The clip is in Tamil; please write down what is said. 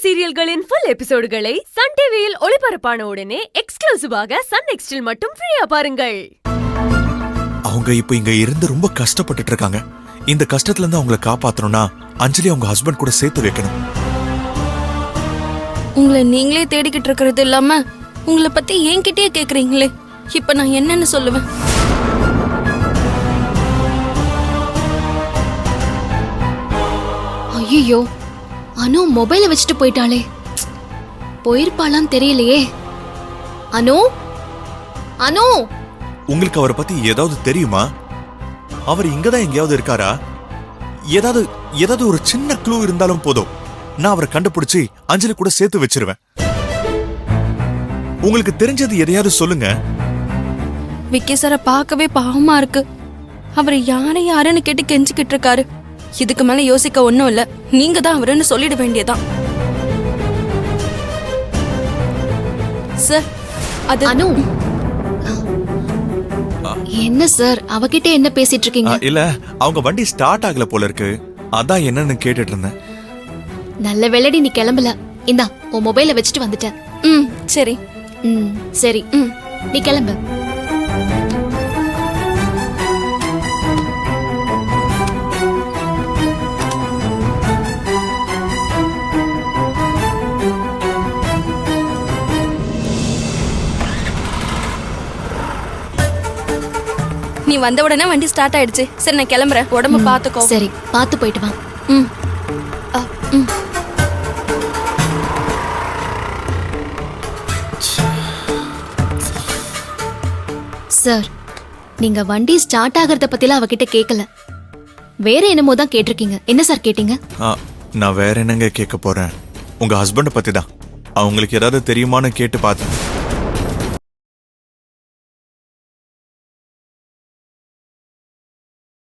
சீரியல்களின் ஃபுல் எபிசோடுகளை சன் டிவியில் ஒளிபரப்பான உடனே எக்ஸ்க்ளூசிவாக சன் நெக்ஸ்டில் மட்டும் ஃப்ரீயா பாருங்கள். அவங்க இப்ப இங்க இருந்து ரொம்ப கஷ்டப்பட்டுட்டு இருக்காங்க. இந்த கஷ்டத்துல இருந்து அவங்கள காப்பாத்தணும்னா அஞ்சலி அவங்க ஹஸ்பண்ட் கூட சேர்த்து வைக்கணும். உங்களை நீங்களே தேடிக்கிட்டு இருக்கிறது இல்லாம உங்களை பத்தி என்கிட்டயே கேக்குறீங்களே, இப்ப நான் என்னன்னு சொல்லுவேன்? ஐயோ, அனு மொபைலை வச்சுட்டு போயிட்டாளே. போயிருப்பாளான்னு தெரியலையே. அனு, அனு, உங்களுக்கு அவரை பத்தி ஏதாவது தெரியுமா? அவர் இங்கதான் எங்கேயாவது இருக்காரா? ஏதாவது ஒரு சின்ன க்ளூ இருந்தாலும் போதும், நான் அவரை கண்டுபிடிச்சு அஞ்சலி கூட சேர்த்து வச்சிருவேன். உங்களுக்கு தெரிஞ்சது எதையாவது சொல்லுங்க. விக்கி சார பார்க்கவே பாவமா இருக்கு. அவர் யாருன்னு கேட்டு கெஞ்சிக்கிட்டு இருக்காரு. இதுக்கு மேல யோசிக்க ஒண்ணும் இல்ல, நீங்க தான் அவருன்னு சொல்லிட வேண்டியதான். சார், அது அனு, என்ன சார் அவகிட்ட என்ன பேசிட்டு இருக்கீங்க? இல்ல, அவங்க வண்டி ஸ்டார்ட் ஆகல போல இருக்கு, அதான் என்னன்னு கேட்டுட்டு இருந்தேன். நல்ல வேளைடி நீ கிளம்பல. இந்தா உன் மொபைலை வச்சுட்டு வந்துட்டேன். சரி. சரி, நீ கிளம்பு. நீ வந்த உடனே வண்டி ஸ்டார்ட் ஆயிடுச்சு. சரி, நான் கிளம்புறேன். உடம்பு பாத்துக்கோ. சரி, பாத்து போயிட்டு வா. சார், நீங்க வண்டி ஸ்டார்ட் ஆகிறத பத்திலாம் அவகிட்ட கேட்கல, வேற என்னமோ தான் கேட்டிருக்கீங்க. என்ன சார் கேட்டீங்க? நான் வேற என்னங்க கேட்க போறேன், உங்க ஹஸ்பண்ட பத்தி தான். அவங்களுக்கு ஏதாவது தெரியுமான்னு கேட்டு பார்த்தேன்.